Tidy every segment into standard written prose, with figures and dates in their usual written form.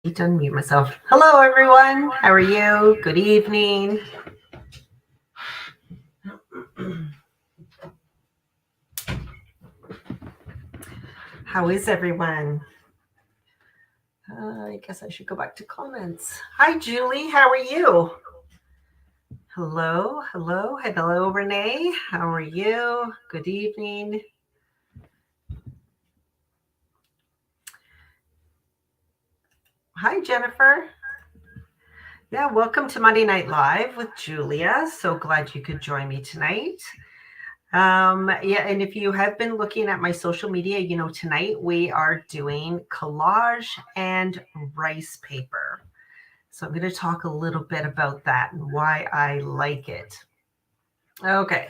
Need to unmute myself. Hello, everyone. How are you? Good evening. How is everyone? I guess I should go back to comments. Hi, Julie. How are you? Hello, hello, hello, Renee. How are you? Good evening. Hi, Jennifer. Yeah, welcome to Monday Night Live with Julia. So glad you could join me tonight. Yeah, and if you have been looking at my social media, you know, tonight we are doing collage and rice paper. So I'm going to talk a little bit about that and why I like it. Okay.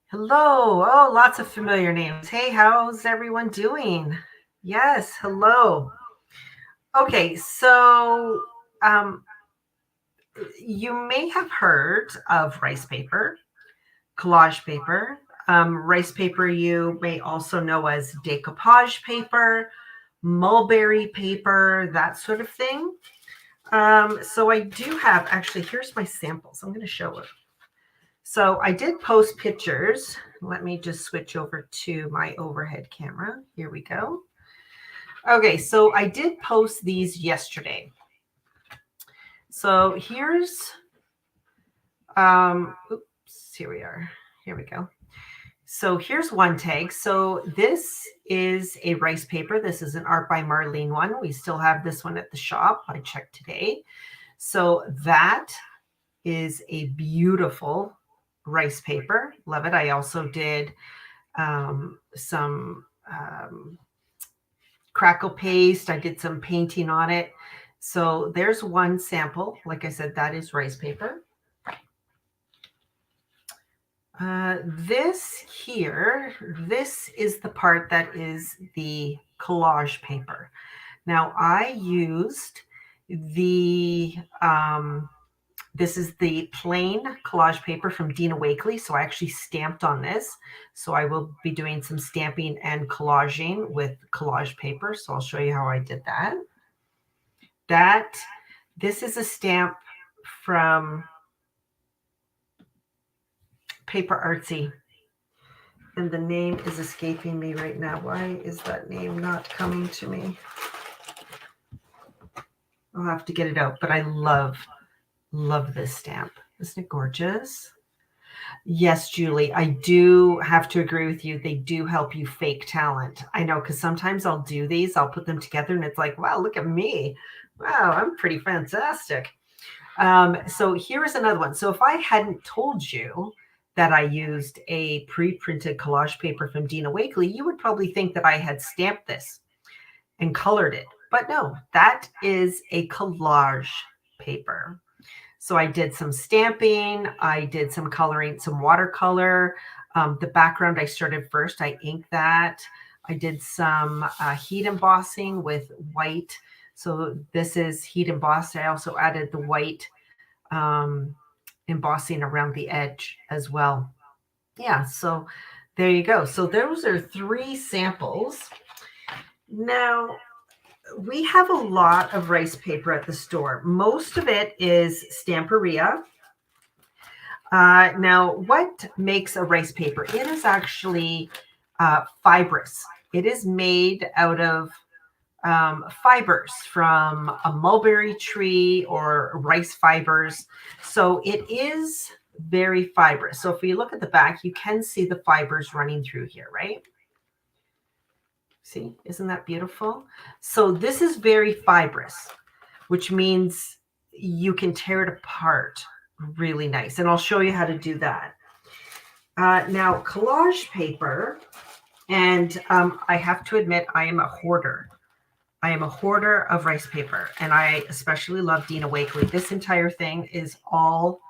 Hello. Oh, lots of familiar names. Hey, how's everyone doing? Yes, hello. Okay, so you may have heard of rice paper, collage paper. Rice paper you may also know as decoupage paper, mulberry paper, that sort of thing. So I do have, actually, here's my samples. I'm going to show it. So I did post pictures. Let me just switch over to my overhead camera. Here we go. Okay, so I did post these yesterday. So here's, oops, here we are. Here we go. So here's one tag. So this is a rice paper. This is an Art by Marlene one. We still have this one at the shop. I checked today. So that is a beautiful rice paper. Love it. I also did some crackle paste. I did some painting on it. So there's one sample. Like I said, that is rice paper. This here, this is the part that is the collage paper. Now I used the, this is the plain collage paper from Dina Wakley. So I actually stamped on this. So I will be doing some stamping and collaging with collage paper. So I'll show you how I did that. This is a stamp from Paper Artsy. And the name is escaping me right now. Why is that name not coming to me? I'll have to get it out. But I love this stamp. Isn't it gorgeous? Yes, Julie, I do have to agree with you. They do help you fake talent. I know, because sometimes I'll do these. I'll put them together and it's like, wow, look at me. Wow, I'm pretty fantastic. So here's another one. So if I hadn't told you that I used a pre-printed collage paper from Dina Wakley, you would probably think that I had stamped this and colored it. But no, that is a collage paper. So I did some stamping, I did some coloring, some watercolor. The background I started first, I inked that. I did some heat embossing with white. So this is heat embossed. I also added the white embossing around the edge as well. Yeah, so there you go. So those are 3 samples. Now, we have a lot of rice paper at the store. Most of it is Stamperia. Now, what makes a rice paper? It is actually fibrous. It is made out of fibers from a mulberry tree or rice fibers. So it is very fibrous. So if you look at the back, you can see the fibers running through here, right? See, isn't that beautiful? So this is very fibrous, which means you can tear it apart really nice. And I'll show you how to do that. Now, collage paper, and I have to admit, I am a hoarder. I am a hoarder of rice paper, and I especially love Dina Wakley. This entire thing is all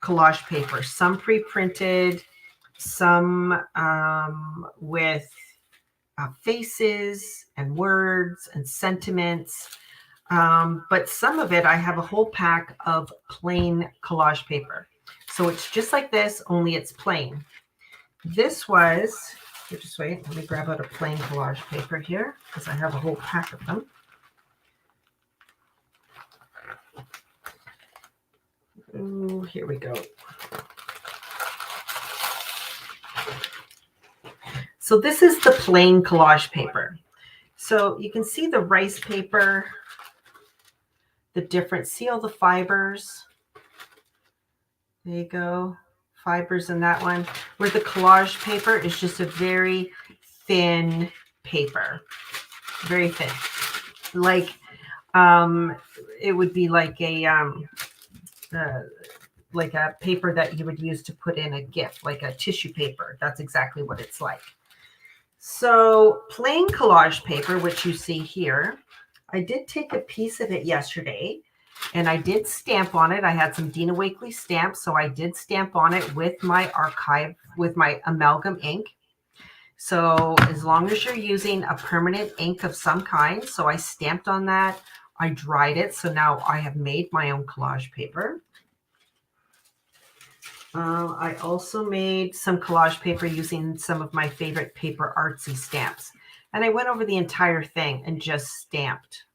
collage paper, some pre-printed, some with faces and words and sentiments. But some of it, I have a whole pack of plain collage paper. So it's just like this, only it's plain. This was, just wait, let me grab out a plain collage paper here because I have a whole pack of them. here we go. So this is the plain collage paper. So you can see the rice paper, the different, see all the fibers? There you go. Fibers in that one. Where the collage paper is just a very thin paper. Very thin. Like, it would be like a paper that you would use to put in a gift, like a tissue paper. That's exactly what it's like. So plain collage paper, which you see here, I did take a piece of it yesterday and I did stamp on it. I had some Dina Wakley stamps, so I did stamp on it with my archive, with my amalgam ink. So as long as you're using a permanent ink of some kind, so I stamped on that, I dried it, so now I have made my own collage paper. I also made some collage paper using some of my favorite paper artsy stamps. And I went over the entire thing and just stamped.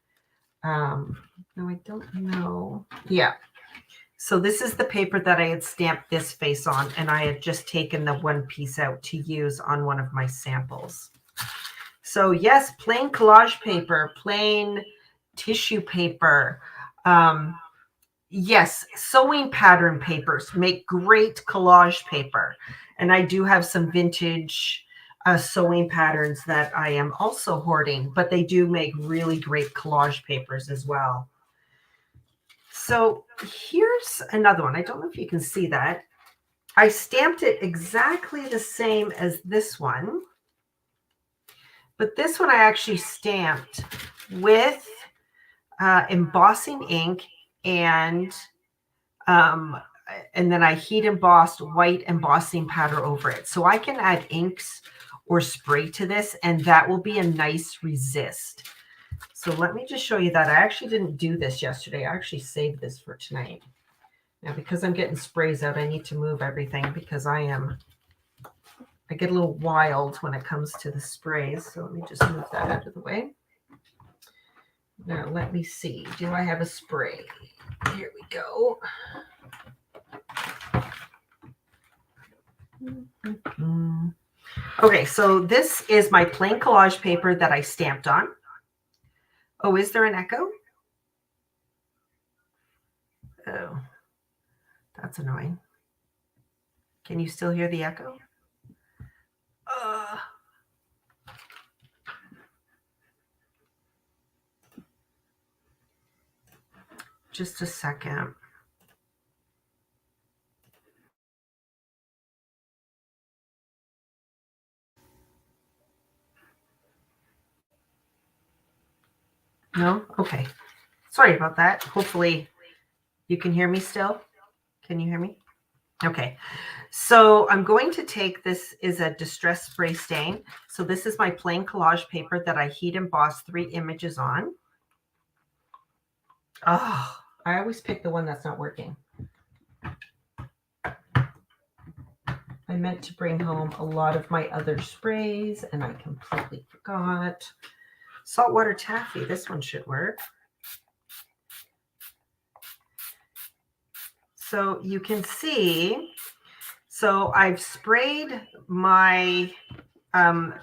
No, I don't know. Yeah. So this is the paper that I had stamped this face on, and I had just taken the one piece out to use on one of my samples. So yes, plain collage paper, plain tissue paper. Yes, sewing pattern papers make great collage paper. And I do have some vintage sewing patterns that I am also hoarding, but they do make really great collage papers as well. So here's another one. I don't know if you can see that. I stamped it exactly the same as this one, but this one I actually stamped with embossing ink and then I heat embossed white embossing powder over it. So I can add inks or spray to this, and that will be a nice resist. So let me just show you that. I actually didn't do this yesterday. I actually saved this for tonight. Now, because I'm getting sprays out, I need to move everything because I get a little wild when it comes to the sprays. So let me just move that out of the way. Now, let me see. Do I have a spray? Here we go. Okay, so this is my plain collage paper that I stamped on. Oh, is there an echo? Oh, that's annoying. Can you still hear the echo? Just a second. No? Okay. Sorry about that. Hopefully you can hear me still. Can you hear me? Okay. So I'm going to take, this is a distress spray stain. So this is my plain collage paper that I heat embossed 3 images on. Oh, I always pick the one that's not working. I meant to bring home a lot of my other sprays and I completely forgot. Saltwater taffy, this one should work. So you can see, so I've sprayed my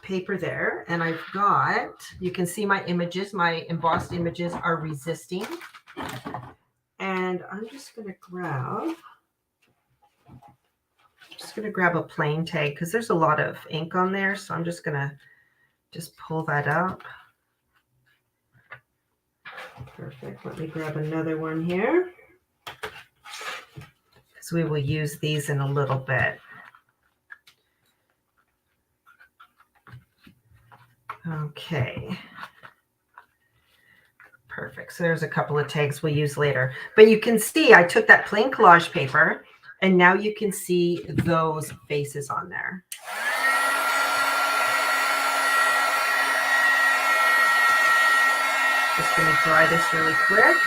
paper there and I've got, you can see my images, my embossed images are resisting. And I'm just going to grab a plain tag because there's a lot of ink on there. So I'm just going to just pull that up. Perfect. Let me grab another one here because we will use these in a little bit. Okay. Perfect. So there's a couple of tags we'll use later. But you can see I took that plain collage paper and now you can see those faces on there. Just going to dry this really quick.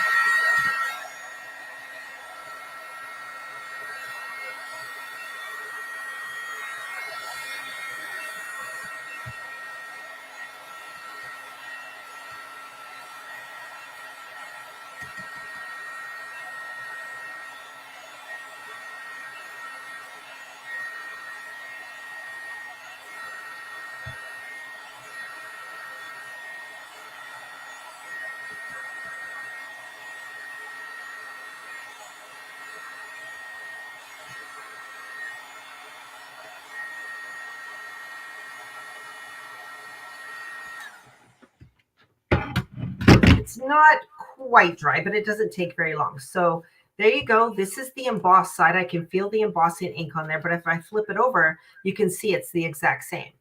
it's not quite dry, but it doesn't take very long. So there you go. This is the embossed side. I can feel the embossing ink on there, but if I flip it over, you can see it's the exact same.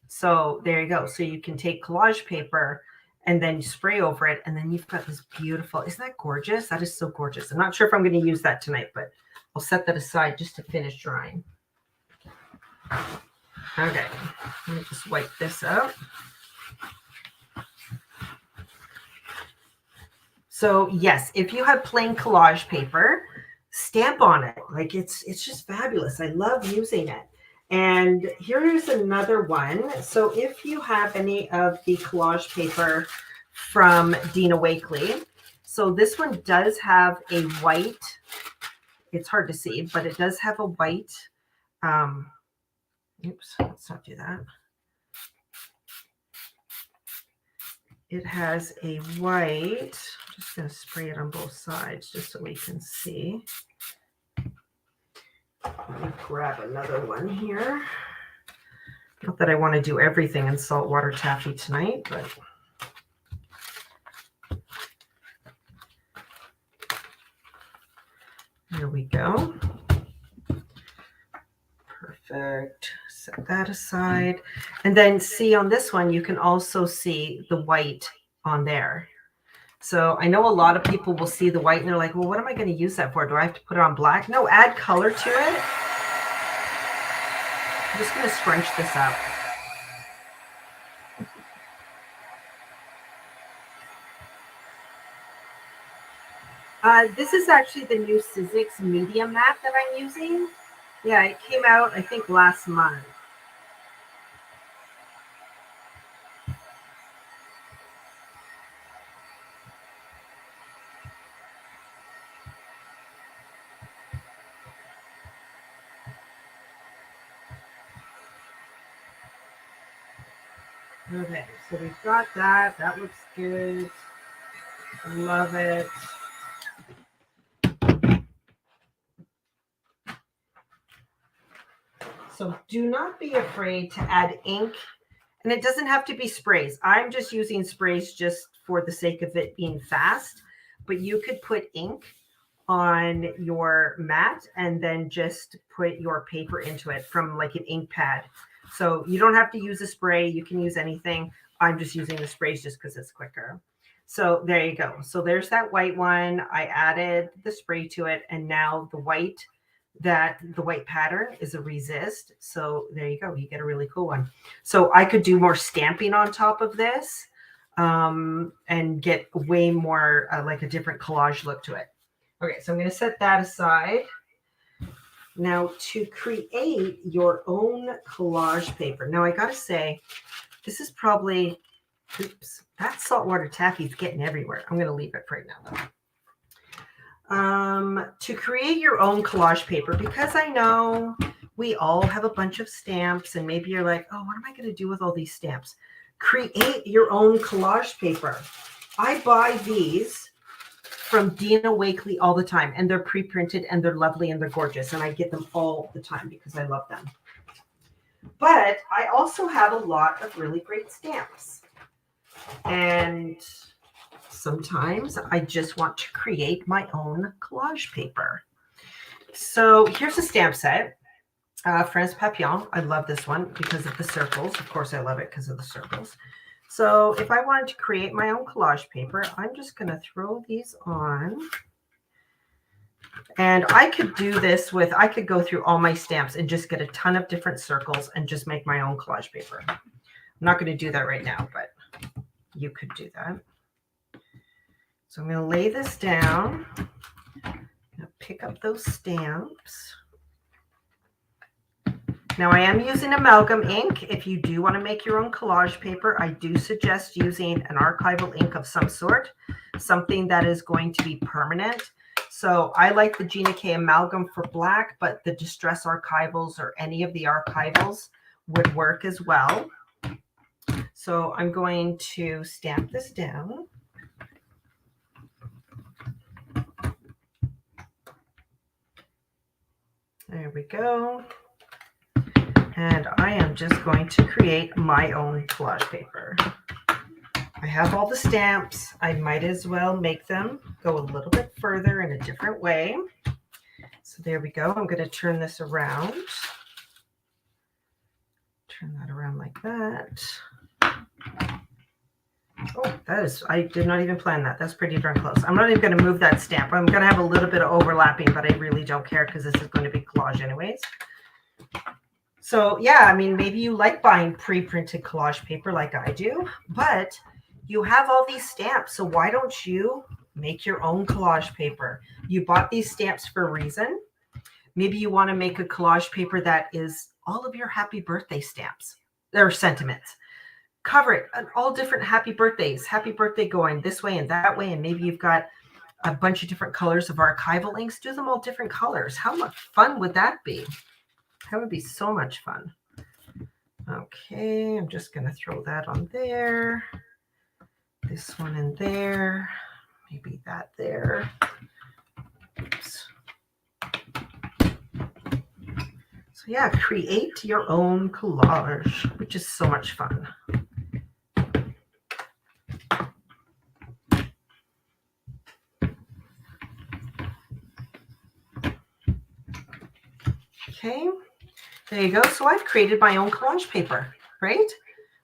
So there you go. So you can take collage paper and then you spray over it, and then you've got this beautiful, isn't that gorgeous? That is so gorgeous. I'm not sure if I'm going to use that tonight, but I'll set that aside just to finish drying. Okay, let me just wipe this out. So yes, if you have plain collage paper, stamp on it. Like it's just fabulous. I love using it. And here is another one. So if you have any of the collage paper from Dina Wakley, so this one does have a white, it's hard to see, but it does have a white, oops, let's not do that. It has a white, I'm just going to spray it on both sides just so we can see. Let me grab another one here. Not that I want to do everything in saltwater taffy tonight, but there we go. Perfect. Set that aside. And then see on this one, you can also see the white on there. So I know a lot of people will see the white and they're like, well, what am I going to use that for? Do I have to put it on black? No, add color to it. I'm just going to scrunch this up. This is actually the new Sizzix medium mat that I'm using. Yeah, it came out, I think, last month. Okay, so we've got that. That looks good. Love it. So do not be afraid to add ink. And it doesn't have to be sprays. I'm just using sprays just for the sake of it being fast. But you could put ink on your mat and then just put your paper into it from like an ink pad. So you don't have to use a spray. You can use anything. I'm just using the sprays just because it's quicker. So there you go. So there's that white one. I added the spray to it. And now the white pattern is a resist. So there you go. You get a really cool one. So I could do more stamping on top of this and get way more like a different collage look to it. Okay, so I'm going to set that aside. Now to create your own collage paper. Now I got to say, this is probably, oops, that saltwater taffy is getting everywhere. I'm going to leave it right now though. To create your own collage paper, because I know we all have a bunch of stamps and maybe you're like, oh, what am I going to do with all these stamps? Create your own collage paper. I buy these from Dina Wakley all the time, and they're pre-printed and they're lovely and they're gorgeous, and I get them all the time because I love them. But I also have a lot of really great stamps, and sometimes I just want to create my own collage paper. So here's a stamp set, France Papillon. I love this one because of the circles. Of course, I love it because of the circles. So if I wanted to create my own collage paper, I'm just going to throw these on. And I could do this with, I could go through all my stamps and just get a ton of different circles and just make my own collage paper. I'm not going to do that right now, but you could do that. So I'm going to lay this down. I'm going to pick up those stamps. Now I am using amalgam ink. If you do want to make your own collage paper, I do suggest using an archival ink of some sort, something that is going to be permanent. So I like the Gina K amalgam for black, but the Distress Archivals or any of the archivals would work as well. So I'm going to stamp this down. There we go. And I am just going to create my own collage paper. I have all the stamps. I might as well make them go a little bit further in a different way. So there we go. I'm going to turn this around. Turn that around like that. Oh, that is, I did not even plan that. That's pretty darn close. I'm not even going to move that stamp. I'm going to have a little bit of overlapping, but I really don't care because this is going to be collage anyways. So yeah, I mean, maybe you like buying pre-printed collage paper like I do, but you have all these stamps. So why don't you make your own collage paper? You bought these stamps for a reason. Maybe you want to make a collage paper that is all of your happy birthday stamps or sentiments. Cover it on all different happy birthdays, happy birthday going this way and that way. And maybe you've got a bunch of different colors of archival inks. Do them all different colors. How much fun would that be? That would be so much fun. Okay, I'm just going to throw that on there. This one in there. Maybe that there. Oops. So yeah, create your own collage, which is so much fun. Okay, there you go. So I've created my own collage paper, right?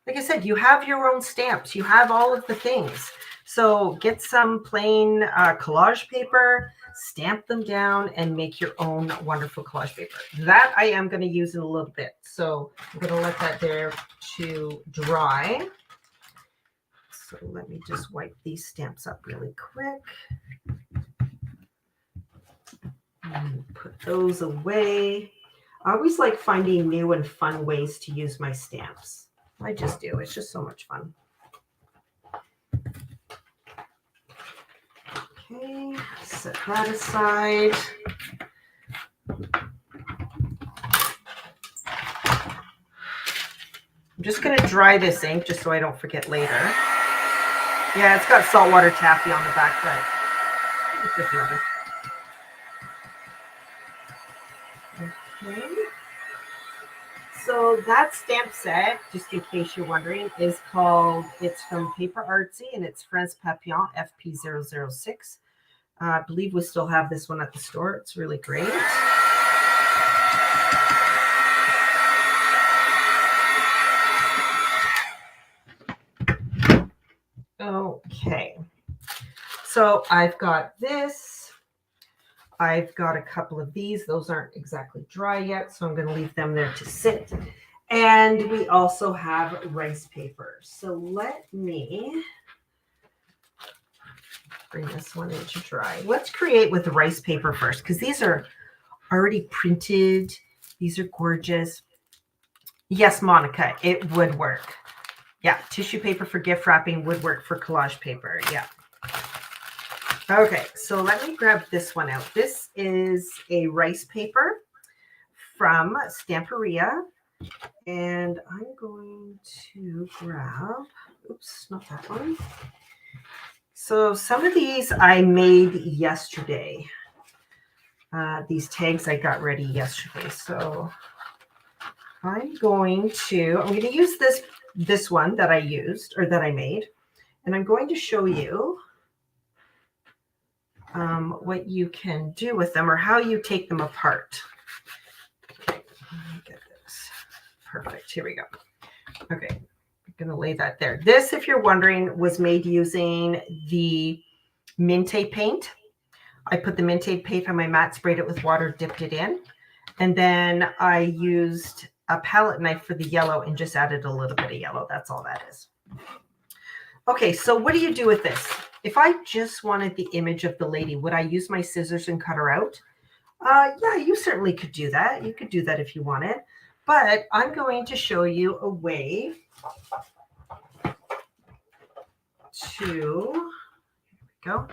Like I said, you have your own stamps. You have all of the things. So get some plain collage paper, stamp them down, and make your own wonderful collage paper. That I am going to use in a little bit. So I'm going to let that there to dry. So let me just wipe these stamps up really quick. And put those away. I always like finding new and fun ways to use my stamps. I just do. It's just so much fun. Okay, set that aside. I'm just going to dry this ink just so I don't forget later. Yeah, it's got saltwater taffy on the back, but it's just rubbish. Okay. So that stamp set, just in case you're wondering, is called, it's from Paper Artsy and it's France Papillon FP006. I believe we still have this one at the store. It's really great. Okay. So I've got this. I've got a couple of these. Those aren't exactly dry yet, so I'm going to leave them there to sit. And we also have rice paper. So let me bring this one in to dry. Let's create with the rice paper first, because these are already printed. These are gorgeous. Yes, Monica, it would work. Yeah, tissue paper for gift wrapping would work for collage paper. Yeah. Okay, so let me grab this one out. This is a rice paper from Stamperia. And I'm going to grab, oops, not that one. So some of these I made yesterday. These tags I got ready yesterday. So I'm going to use this one that I used or that I made. And I'm going to show you what you can do with them or how you take them apart. Okay, let me get this. Perfect. Here we go. Okay, I'm going to lay that there. This, if you're wondering, was made using the Minte paint. I put the Minte paint on my mat, sprayed it with water, dipped it in. And then I used a palette knife for the yellow and just added a little bit of yellow. That's all that is. Okay, so what do you do with this? If I just wanted the image of the lady, would I use my scissors and cut her out? Yeah, you certainly could do that. You could do that if you wanted. But I'm going to show you a way to, here we go.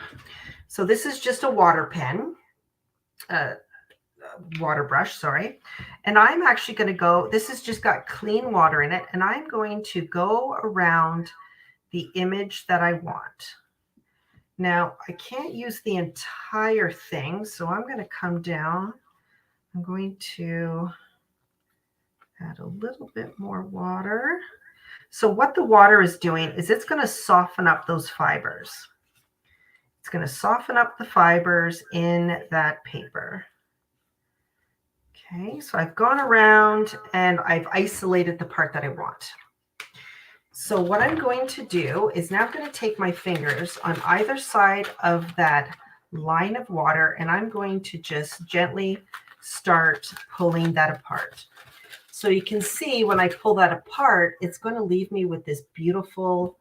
So this is just a water pen, water brush, sorry. And I'm actually going to go, this has just got clean water in it. And I'm going to go around the image that I want. Now, I can't use the entire thing, so I'm going to come down. I'm going to add a little bit more water. So what the water is doing is it's going to soften up those fibers. It's going to soften up the fibers in that paper. Okay, so I've gone around and I've isolated the part that I want. So what I'm going to do is now I'm going to take my fingers on either side of that line of water, and I'm going to just gently start pulling that apart. So you can see when I pull that apart, it's going to leave me with this beautiful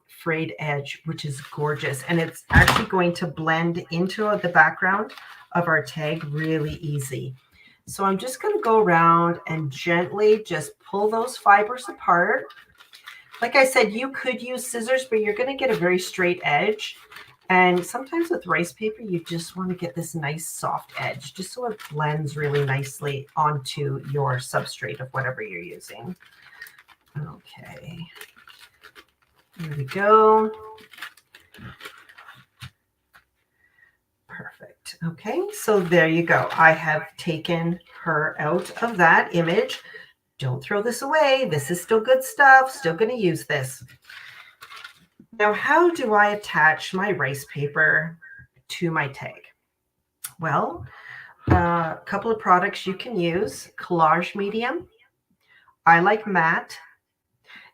frayed edge, which is gorgeous. And it's actually going to blend into the background of our tag really easy. So I'm just going to go around and gently just pull those fibers apart. Like I said, you could use scissors, but you're going to get a very straight edge. And sometimes with rice paper, you just want to get this nice soft edge, just so it blends really nicely onto your substrate of whatever you're using. Okay, here we go. Perfect. Okay, so there you go. I have taken her out of that image. Don't throw this away. This is still good stuff. Still going to use this. Now, how do I attach my rice paper to my tag? Well, a couple of products you can use. Collage medium. I like matte.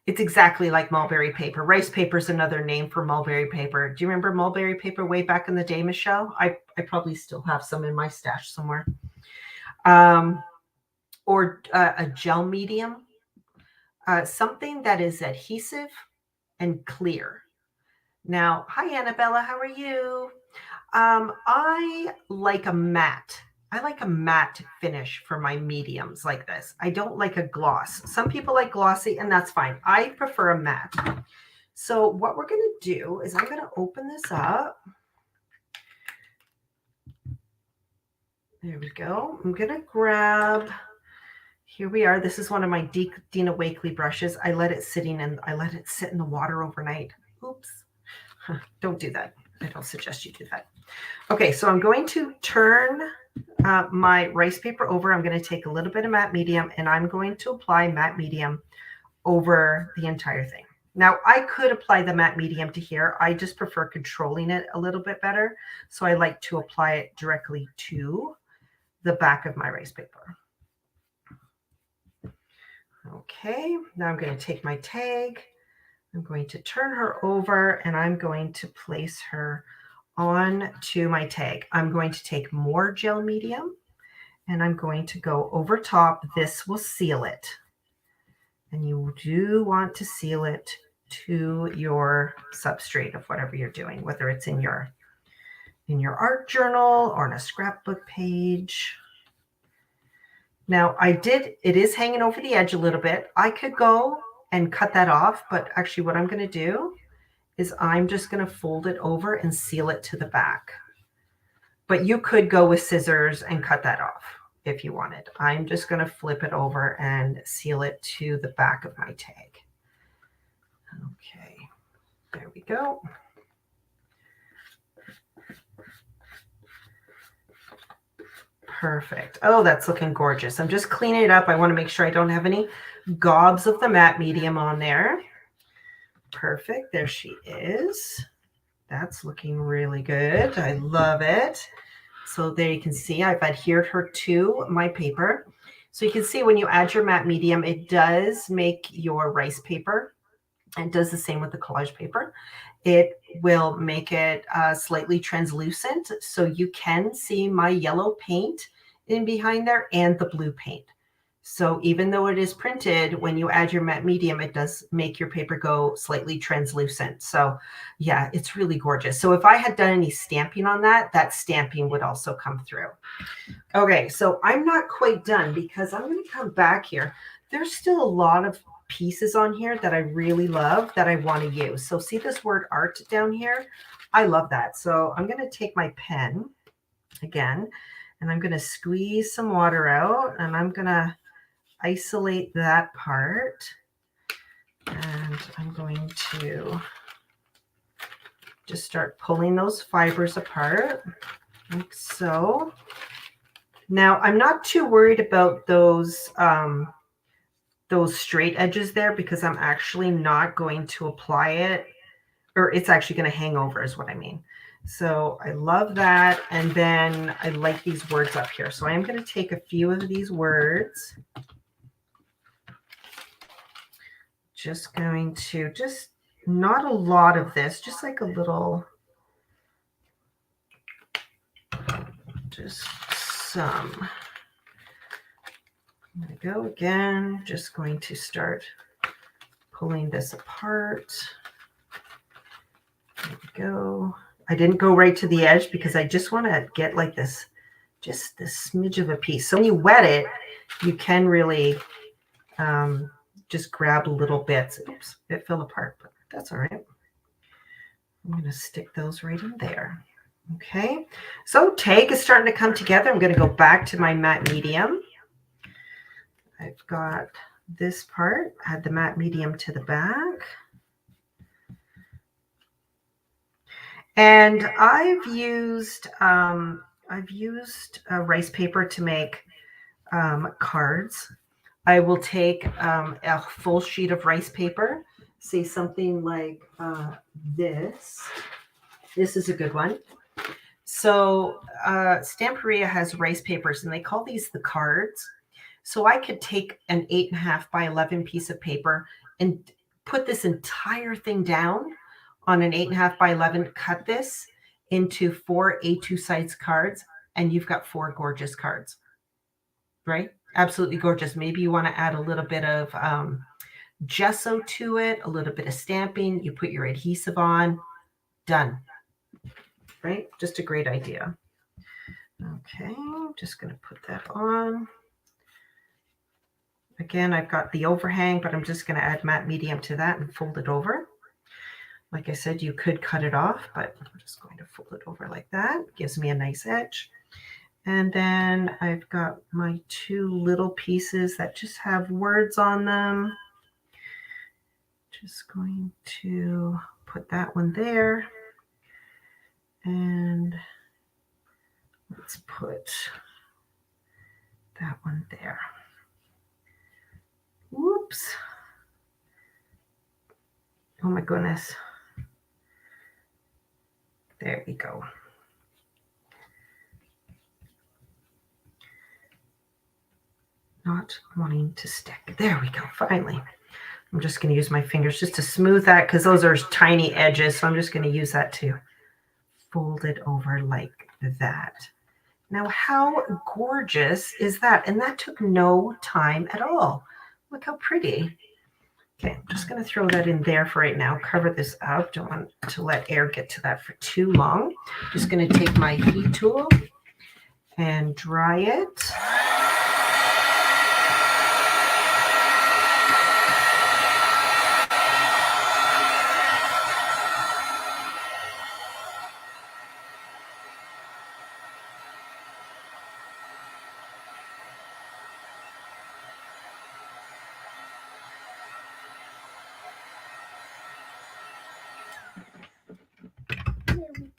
It's exactly like mulberry paper. Rice paper is another name for mulberry paper. Do you remember mulberry paper way back in the day, Michelle? I probably still have some in my stash somewhere. Or a gel medium. Something that is adhesive and clear. Now, hi, Annabella. How are you? I like a matte. I like a matte finish for my mediums like this. I don't like a gloss. Some people like glossy, and that's fine. I prefer a matte. So what we're going to do is I'm going to open this up. There we go. I'm going to grab, here we are. This is one of my Dina Wakley brushes. I let it sit in the water overnight. Oops. Don't do that. I don't suggest you do that. Okay, so I'm going to turn my rice paper over. I'm going to take a little bit of matte medium, and I'm going to apply matte medium over the entire thing. Now, I could apply the matte medium to here. I just prefer controlling it a little bit better. So I like to apply it directly to the back of my rice paper. Okay, now I'm going to take my tag. I'm going to turn her over, and I'm going to place her onto my tag. I'm going to take more gel medium, and I'm going to go over top. This will seal it. And you do want to seal it to your substrate of whatever you're doing, whether it's in your art journal or on a scrapbook page. Now it is hanging over the edge a little bit. I could go and cut that off, but actually what I'm going to do is I'm just going to fold it over and seal it to the back. But you could go with scissors and cut that off if you wanted. I'm just going to flip it over and seal it to the back of my tag. Okay, there we go. Perfect. Oh, that's looking gorgeous. I'm just cleaning it up. I want to make sure I don't have any gobs of the matte medium on there. Perfect. There she is. That's looking really good. I love it. So there you can see I've adhered her to my paper. So you can see when you add your matte medium, it does make your rice paper. It does the same with the collage paper. It will make it slightly translucent. So you can see my yellow paint in behind there and the blue paint. So even though it is printed, when you add your matte medium, it does make your paper go slightly translucent. So yeah, it's really gorgeous. So if I had done any stamping on that, that stamping would also come through. Okay, so I'm not quite done because I'm going to come back here. There's still a lot of pieces on here that I really love that I want to use. So see this word art down here? I love that. So I'm going to take my pen again, and I'm going to squeeze some water out, and I'm going to isolate that part, and I'm going to just start pulling those fibers apart like so. Now I'm not too worried about those those straight edges there because I'm actually not going to apply it, or it's actually going to hang over is what I mean. So I love that. And then I like these words up here. So I am going to take a few of these words. Just going to, just not a lot of this, just like a little, just some. I'm going to go again, just going to start pulling this apart. There we go. I didn't go right to the edge because I just want to get like this, just this smidge of a piece. So when you wet it, you can really just grab little bits. Oops, it fell apart, but that's all right. I'm going to stick those right in there. Okay, so tag is starting to come together. I'm going to go back to my matte medium. I've got this part, add the matte medium to the back. And I've used rice paper to make cards. I will take a full sheet of rice paper, say something like this. This is a good one. So Stamperia has rice papers, and they call these the cards. So I could take an 8.5 by 11 piece of paper and put this entire thing down on an 8.5 by 11, cut this into 4 A2 size cards, and you've got 4 gorgeous cards, right? Absolutely gorgeous. Maybe you want to add a little bit of gesso to it, a little bit of stamping. You put your adhesive on, done, right? Just a great idea. Okay, I'm just going to put that on. Again, I've got the overhang, but I'm just going to add matte medium to that and fold it over. Like I said, you could cut it off, but I'm just going to fold it over like that. Gives me a nice edge. And then I've got my 2 little pieces that just have words on them. Just going to put that one there. And let's put that one there. Whoops. Oh my goodness. There we go. Not wanting to stick. There we go. Finally. I'm just going to use my fingers just to smooth that because those are tiny edges. So I'm just going to use that to fold it over like that. Now, how gorgeous is that? And that took no time at all. Look how pretty. Okay, I'm just going to throw that in there for right now. Cover this up. Don't want to let air get to that for too long. Just going to take my heat tool and dry it.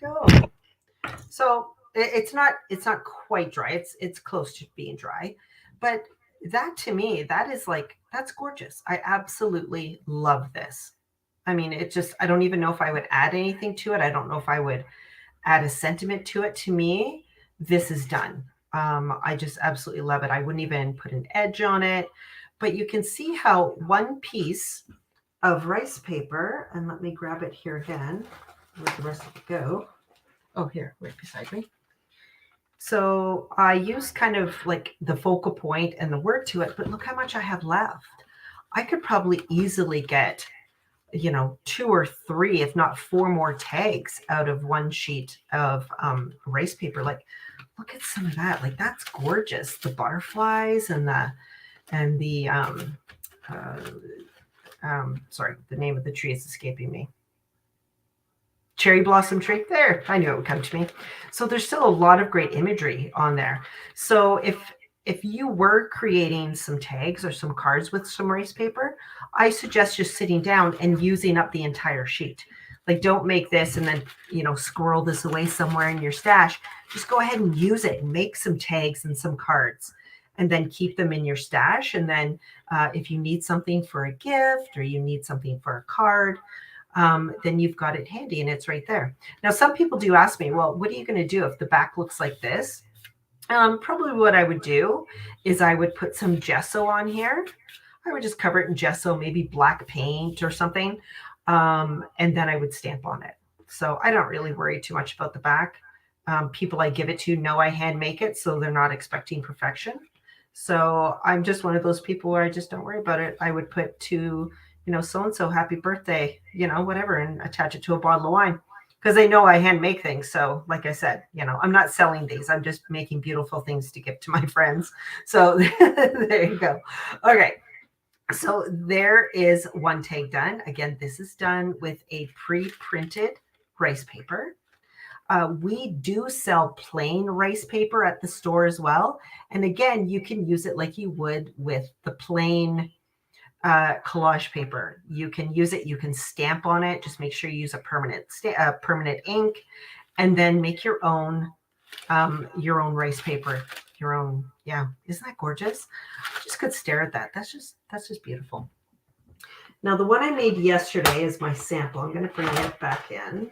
Go. So it's not quite dry. It's close to being dry, but that to me, that is like, that's gorgeous. I absolutely love this. I mean, it just, I don't even know if I would add anything to it. I don't know if I would add a sentiment to it. To me, this is done. I just absolutely love it. I wouldn't even put an edge on it, but you can see how one piece of rice paper, and let me grab it here again. Where'd the rest of it go? Oh, here, right beside me. So I use kind of like the focal point and the word to it, but look how much I have left. I could probably easily get, 2 or 3, if not 4 more tags out of one sheet of rice paper. Like, look at some of that. Like, that's gorgeous. The butterflies and sorry, the name of the tree is escaping me. Cherry blossom tree. There, I knew it would come to me. So there's still a lot of great imagery on there. So if you were creating some tags or some cards with some rice paper, I suggest just sitting down and using up the entire sheet. Like, don't make this and then, squirrel this away somewhere in your stash. Just go ahead and use it and make some tags and some cards. and then keep them in your stash. And then if you need something for a gift or you need something for a card, then you've got it handy and it's right there. Now, some people do ask me, well, what are you going to do if the back looks like this? Probably what I would do is I would put some gesso on here. I would just cover it in gesso, maybe black paint or something. And then I would stamp on it. So I don't really worry too much about the back. People I give it to know I hand make it, so they're not expecting perfection. So I'm just one of those people where I just don't worry about it. I would put to, so-and-so happy birthday, whatever, and attach it to a bottle of wine because they know I hand make things. So like I said, I'm not selling these. I'm just making beautiful things to give to my friends. So there you go. Okay. So there is one tag done. Again, this is done with a pre-printed rice paper. We do sell plain rice paper at the store as well. And again, you can use it like you would with the plain collage paper. You can use it. You can stamp on it. Just make sure you use a permanent ink, and then make your own rice paper. Your own. Yeah. Isn't that gorgeous? I just could stare at that. That's just beautiful. Now, the one I made yesterday is my sample. I'm going to bring it back in.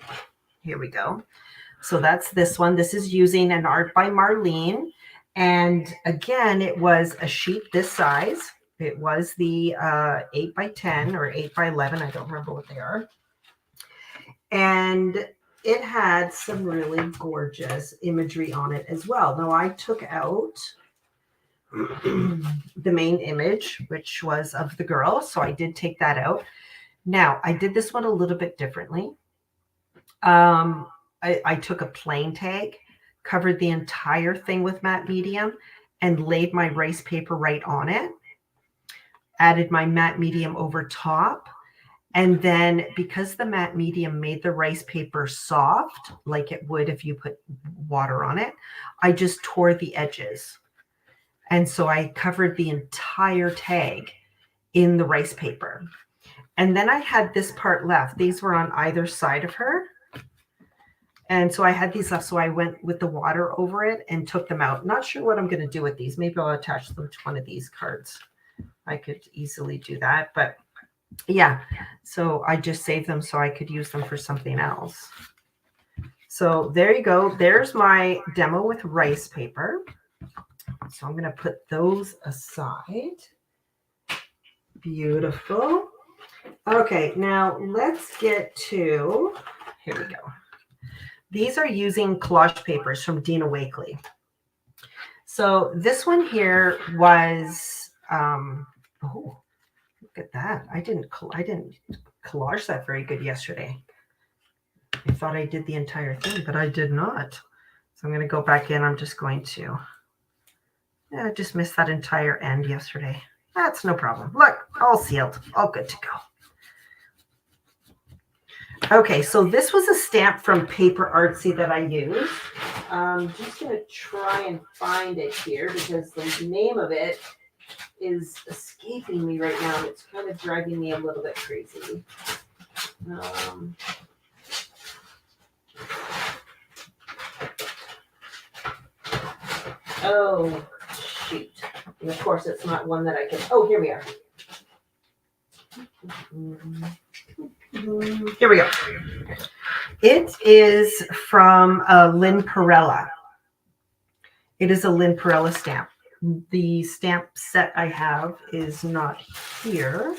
Here we go. So that's this one. This is using an art by Marlene. And again, it was a sheet this size. It was the 8 by 10 or 8 by 11. I don't remember what they are. And it had some really gorgeous imagery on it as well. Now, I took out the main image, which was of the girl. So I did take that out. Now, I did this one a little bit differently. I took a plain tag, covered the entire thing with matte medium, and laid my rice paper right on it. Added my matte medium over top. And then because the matte medium made the rice paper soft, like it would if you put water on it, I just tore the edges. And so I covered the entire tag in the rice paper. And then I had this part left. These were on either side of her. And so I had these left. So I went with the water over it and took them out. Not sure what I'm going to do with these. Maybe I'll attach them to one of these cards. I could easily do that. But yeah, so I just saved them so I could use them for something else. So there you go. There's my demo with rice paper. So I'm going to put those aside. Beautiful. Okay, now let's get to, here we go. These are using collage papers from Dina Wakley. So this one here was, oh, look at that. I didn't collage that very good yesterday. I thought I did the entire thing, but I did not. So I'm going to go back in. I'm just going to, I just missed that entire end yesterday. That's no problem. Look, all sealed, all good to go. Okay, so this was a stamp from Paper Artsy that I used. I'm just going to try and find it here because the name of it is escaping me right now. It's kind of driving me a little bit crazy. Oh, shoot. And of course, it's not one that I can. Oh, here we are. Here we go. It is from Lynn Perella. It is a Lynn Perella stamp. The stamp set I have is not here,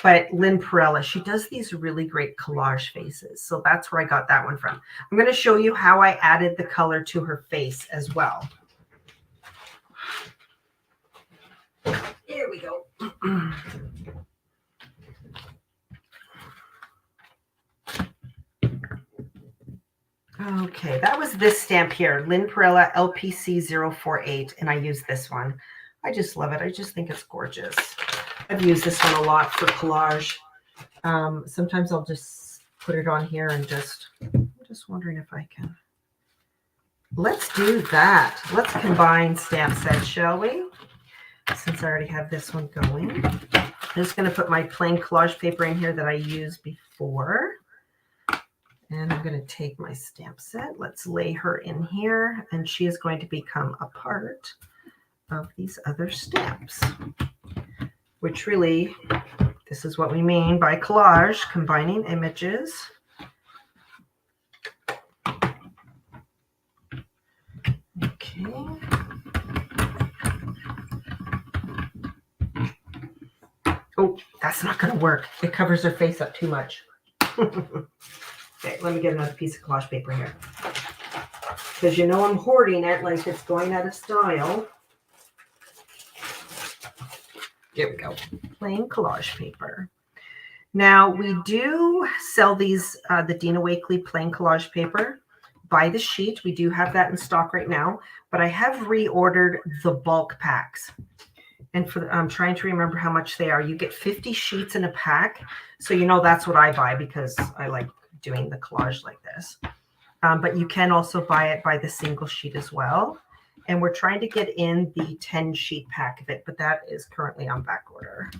but Lynn Perella, she does these really great collage faces. So that's where I got that one from. I'm going to show you how I added the color to her face as well. Here we go. Okay, that was this stamp here, Lynn Perella LPC 048, and I use this one. I just love it. I just think it's gorgeous. I've used this one a lot for collage. Sometimes I'll just put it on here and I'm just wondering if I can. Let's do that. Let's combine stamp sets, shall we? Since I already have this one going. I'm just going to put my plain collage paper in here that I used before. And I'm going to take my stamp set. Let's lay her in here. And she is going to become a part of these other stamps, which really, this is what we mean by collage, combining images. Okay. Oh, that's not going to work. It covers her face up too much. Okay, let me get another piece of collage paper here. Because you know I'm hoarding it like it's going out of style. Here we go. Plain collage paper. Now, we do sell these, the Dina Wakley plain collage paper by the sheet. We do have that in stock right now, but I have reordered the bulk packs. And I'm trying to remember how much they are. You get 50 sheets in a pack. So, you know, that's what I buy because I like doing the collage like this. But you can also buy it by the single sheet as well. And we're trying to get in the 10 sheet pack of it, but that is currently on back order.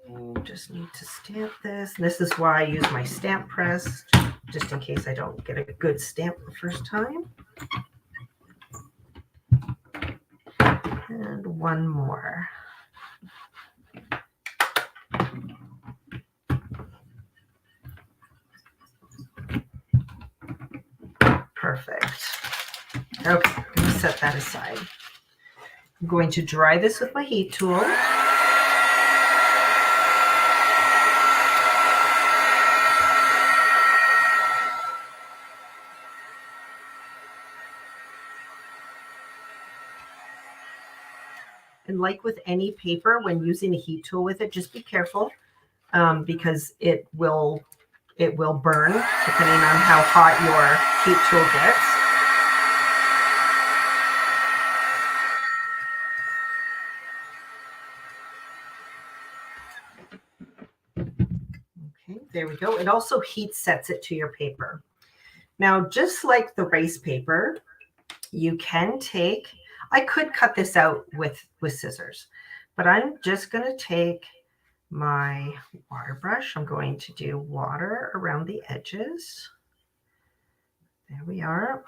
And just need to stamp this. This is why I use my stamp press, just in case I don't get a good stamp the first time. And one more. Perfect. Okay, I'm going to set that aside. I'm going to dry this with my heat tool. And like with any paper, when using a heat tool with it, just be careful because it will burn depending on how hot your heat tool gets. Okay, there we go. It also heat sets it to your paper. Now, just like the race paper, you can take, I could cut this out with scissors, but I'm just going to take my water brush. I'm going to do water around the edges. There we are.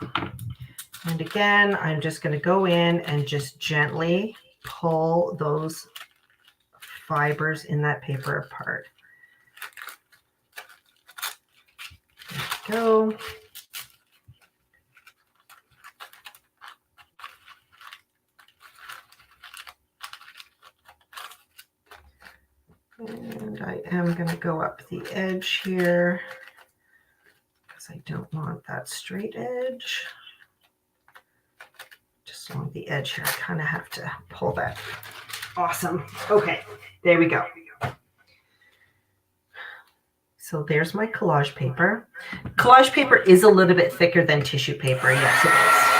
And again, I'm just going to go in and just gently pull those fibers in that paper apart. There we go. And I am going to go up the edge here because I don't want that straight edge. Just along the edge here, I kind of have to pull that. Awesome. Okay, there we go. So there's my collage paper. Collage paper is a little bit thicker than tissue paper. Yes, it is.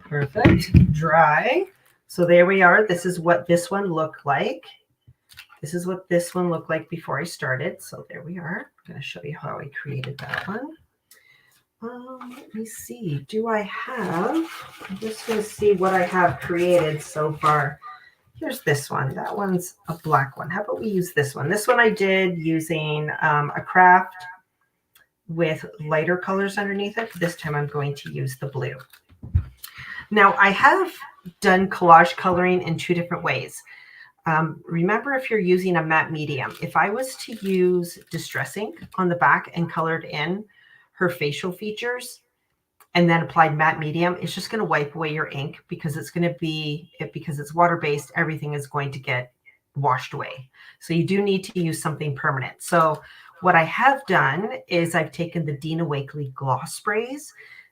Perfect. Dry. So there we are. This is what this one looked like. This is what this one looked like before I started. So there we are. I'm going to show you how I created that one. Let me see. I'm just going to see what I have created so far. Here's this one. That one's a black one. How about we use this one? This one I did using a craft with lighter colors underneath it. This time I'm going to use the blue. Now, I have done collage coloring in two different ways. Remember, if you're using a matte medium, if I was to use Distress ink on the back and colored in her facial features and then applied matte medium, it's just going to wipe away your ink because it's going to be, because it's water-based, everything is going to get washed away. So you do need to use something permanent. So what I have done is I've taken the Dina Wakley gloss sprays,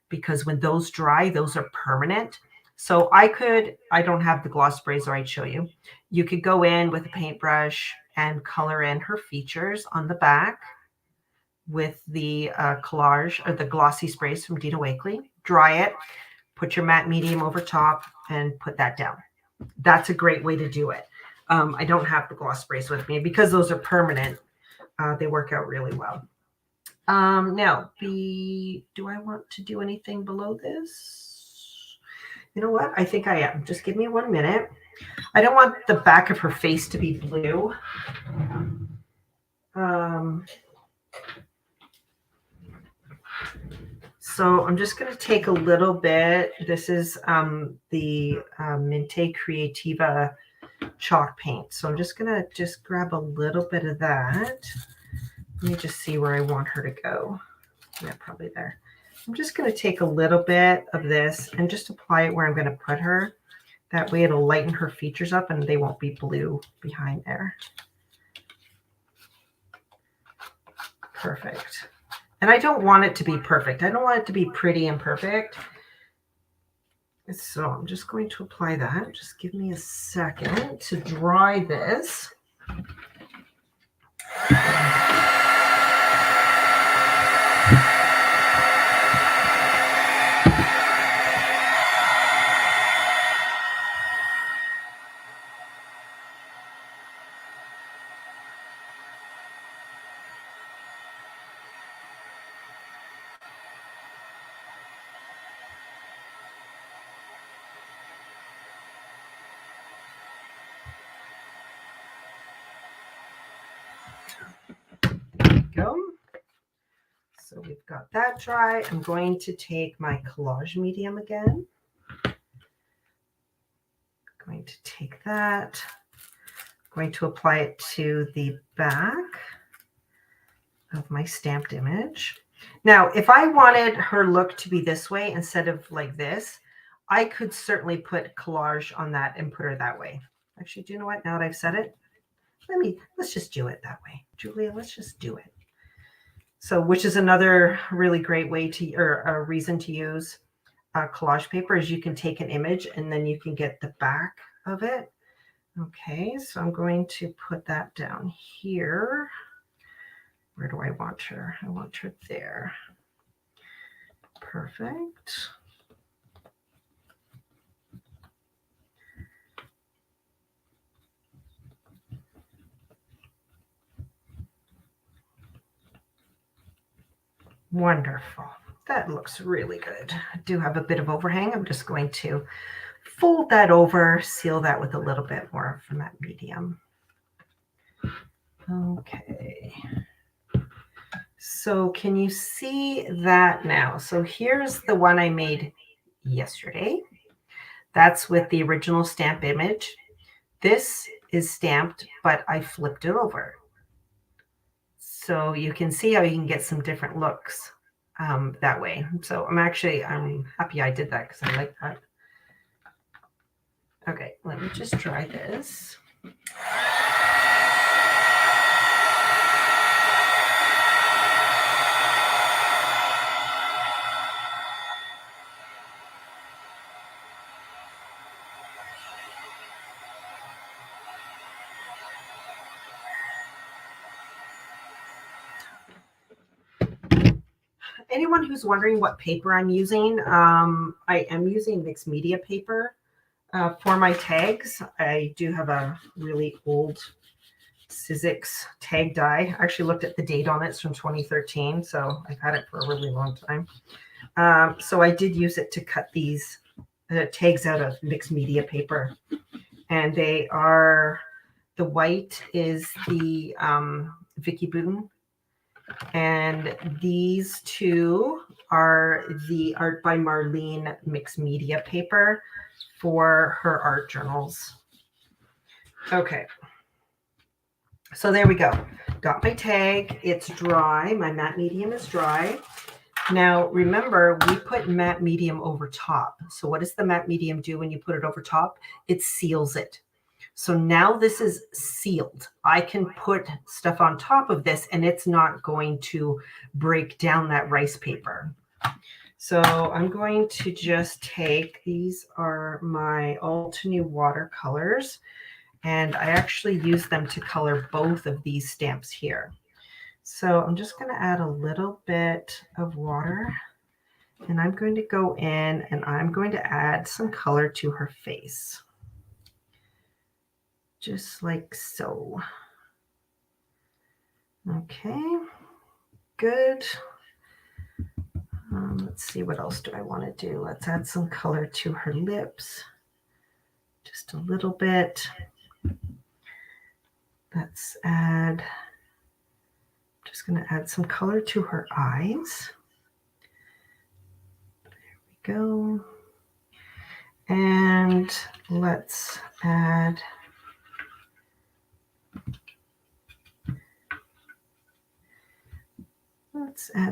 because when those dry, those are permanent. So I don't have the gloss sprays, or I'd show you. You could go in with a paintbrush and color in her features on the back with the collage or the glossy sprays from Dina Wakley. Dry it, put your matte medium over top, and put that down. That's a great way to do it. I don't have the gloss sprays with me because those are permanent. They work out really well. Now, do I want to do anything below this? You know what? I think I am. Just give me 1 minute. I don't want the back of her face to be blue. So I'm just going to take a little bit. This is the Minte Creativa chalk paint. So I'm just going to just grab a little bit of that. Let me just see where I want her to go. Yeah, probably there. I'm just going to take a little bit of this and just apply it where I'm going to put her. That way it'll lighten her features up and they won't be blue behind there. Perfect. And I don't want it to be perfect. I don't want it to be pretty and perfect. So I'm just going to apply that. Just give me a second to dry this. Go. So we've got that dry. I'm going to take my collage medium again. Going to take that. Going to apply it to the back of my stamped image. Now, if I wanted her look to be this way instead of like this, I could certainly put collage on that and put her that way. Actually, do you know what? Now that I've said it, let's just do it that way. Julia, let's just do it. So, which is another really great way to, or a reason to use collage paper is you can take an image and then you can get the back of it. Okay, so I'm going to put that down here. Where do I want her? I want her there. Perfect. Wonderful. That looks really good. I do have a bit of overhang. I'm just going to fold that over, seal that with a little bit more of matte medium. Okay. So can you see that now? So here's the one I made yesterday. That's with the original stamp image. This is stamped, but I flipped it over. So you can see how you can get some different looks that way. So I'm happy I did that because I like that. Okay, let me just try this. Anyone who's wondering what paper I'm using, I am using mixed media paper for my tags. I do have a really old Sizzix tag die. I actually looked at the date on it. It's from 2013, so I've had it for a really long time. So I did use it to cut these tags out of mixed media paper. And they are, the white is the Vicky Boone. And these two are the Art by Marlene mixed media paper for her art journals. Okay. So there we go. Got my tag. It's dry. My matte medium is dry. Now, remember, we put matte medium over top. So what does the matte medium do when you put it over top? It seals it. So now this is sealed. I can put stuff on top of this and it's not going to break down that rice paper. So I'm going to just take, these are my Altenew watercolors, and I actually use them to color both of these stamps here. So I'm just going to add a little bit of water, and I'm going to go in and I'm going to add some color to her face. Just like so. Okay, good. Let's see, what else do I want to do? Let's add some color to her lips. just a little bit. Let's add, just going to add some color to her eyes. There we go. And let's add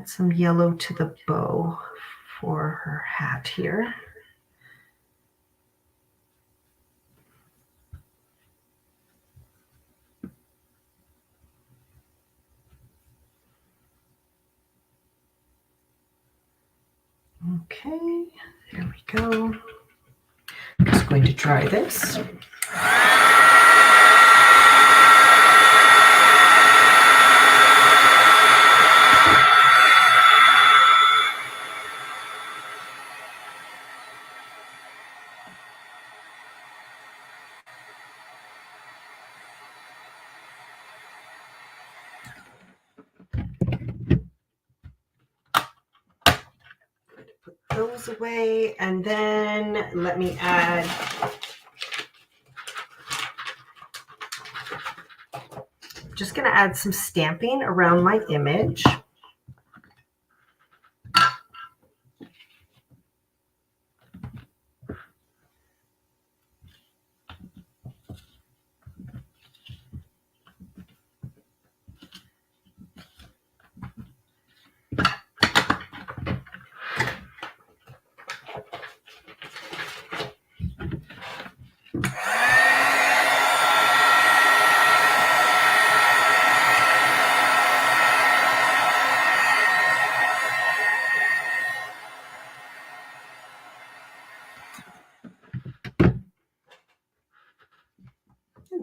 some yellow to the bow for her hat here. Okay, there we go. I'm just going to dry this. Those away, and then let me add just going to add some stamping around my image.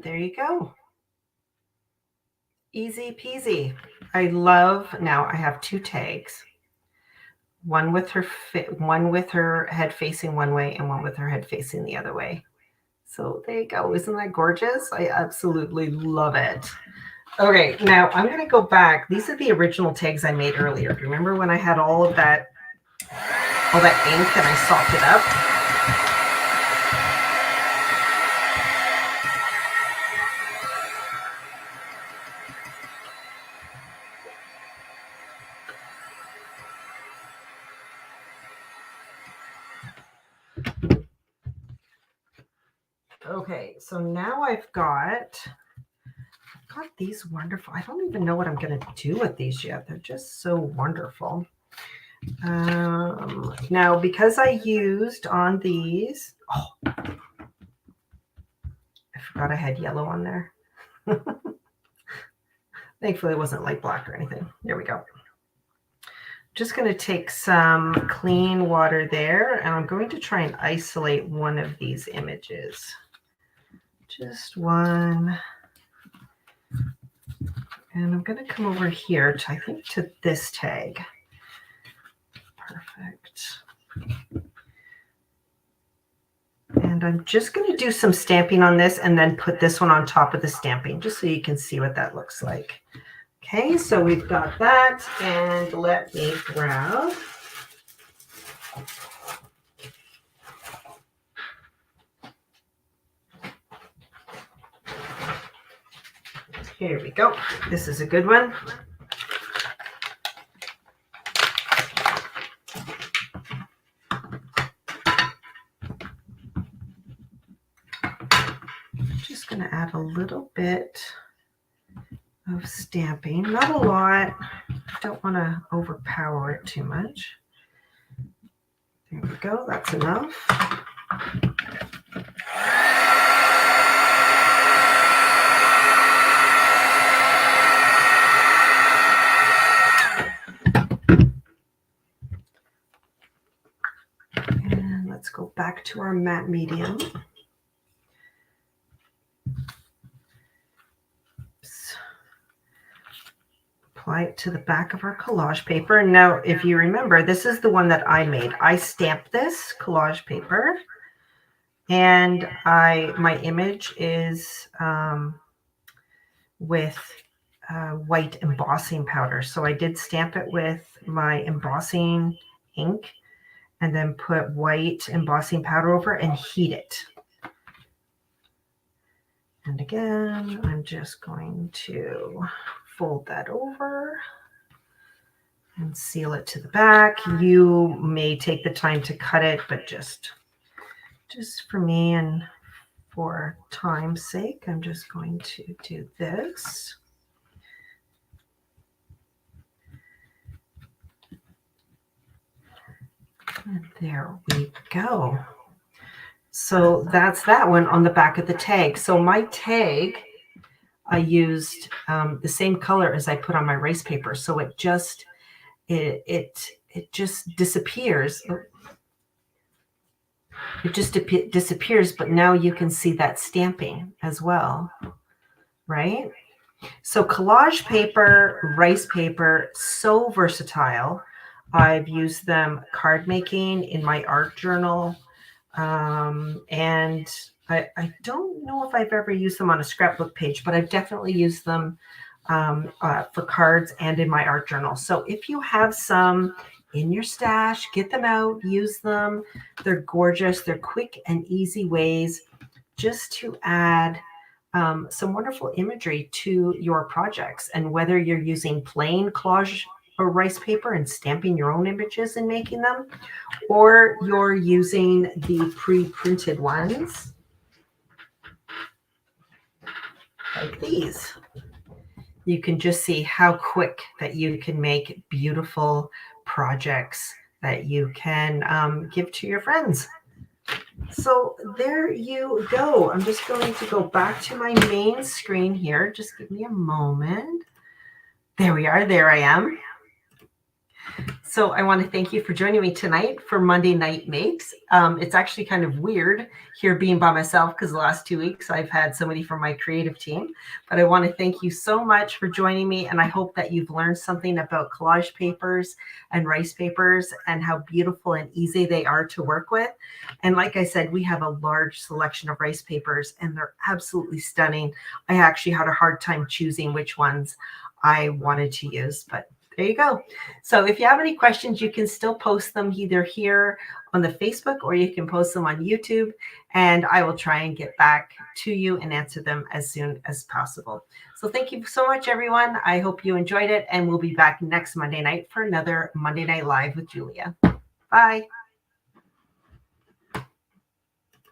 There you go. Easy peasy. I love, now I have two tags. One with her head facing one way and one with her head facing the other way. So there you go. Isn't that gorgeous? I absolutely love it. Okay, now I'm going to go back. These are the original tags I made earlier. Remember when I had all that ink and I sopped it up? Okay, so now I've got these wonderful, I don't even know what I'm going to do with these yet. They're just so wonderful. Now, because I used on these, I forgot I had yellow on there. Thankfully, it wasn't light black or anything. There we go. Just going to take some clean water there, and I'm going to try and isolate one of these images. Just one. And I'm going to come over here to, I think, to this tag. Perfect. And I'm just going to do some stamping on this and then put this one on top of the stamping, just so you can see what that looks like. Okay, so we've got that, and let me grab here we go. This is a good one. Just going to add a little bit of stamping, not a lot. Don't want to overpower it too much. There we go. That's enough. And let's go back to our matte medium. Apply it to the back of our collage paper. Now, if you remember, this is the one that I made. I stamped this collage paper, and my image is with white embossing powder. So I did stamp it with my embossing ink, and then put white embossing powder over and heat it. And again, I'm just going to fold that over and seal it to the back. You may take the time to cut it, but just for me and for time's sake, I'm just going to do this. And there we go. So that's that one on the back of the tag. So my tag, I used the same color as I put on my rice paper. So it just, it just disappears. It just disappears, but now you can see that stamping as well, right? So collage paper, rice paper, so versatile. I've used them card making in my art journal. And I don't know if I've ever used them on a scrapbook page, but I've definitely used them for cards and in my art journal. So if you have some in your stash, get them out, use them. They're gorgeous. They're quick and easy ways just to add some wonderful imagery to your projects. And whether you're using plain collage or rice paper and stamping your own images and making them, or you're using the pre-printed ones like these, you can just see how quick that you can make beautiful projects that you can give to your friends. So there you go. I'm just going to go back to my main screen here. Just give me a moment. There we are. There I am. So I want to thank you for joining me tonight for Monday Night Makes. It's actually kind of weird here being by myself because the last 2 weeks I've had somebody from my creative team. But I want to thank you so much for joining me. And I hope that you've learned something about collage papers and rice papers and how beautiful and easy they are to work with. And like I said, we have a large selection of rice papers and they're absolutely stunning. I actually had a hard time choosing which ones I wanted to use, but there you go. So if you have any questions, you can still post them either here on the Facebook or you can post them on YouTube, and I will try and get back to you and answer them as soon as possible. So thank you so much, everyone. I hope you enjoyed it, and we'll be back next Monday night for another Monday Night Live with Julia. Bye.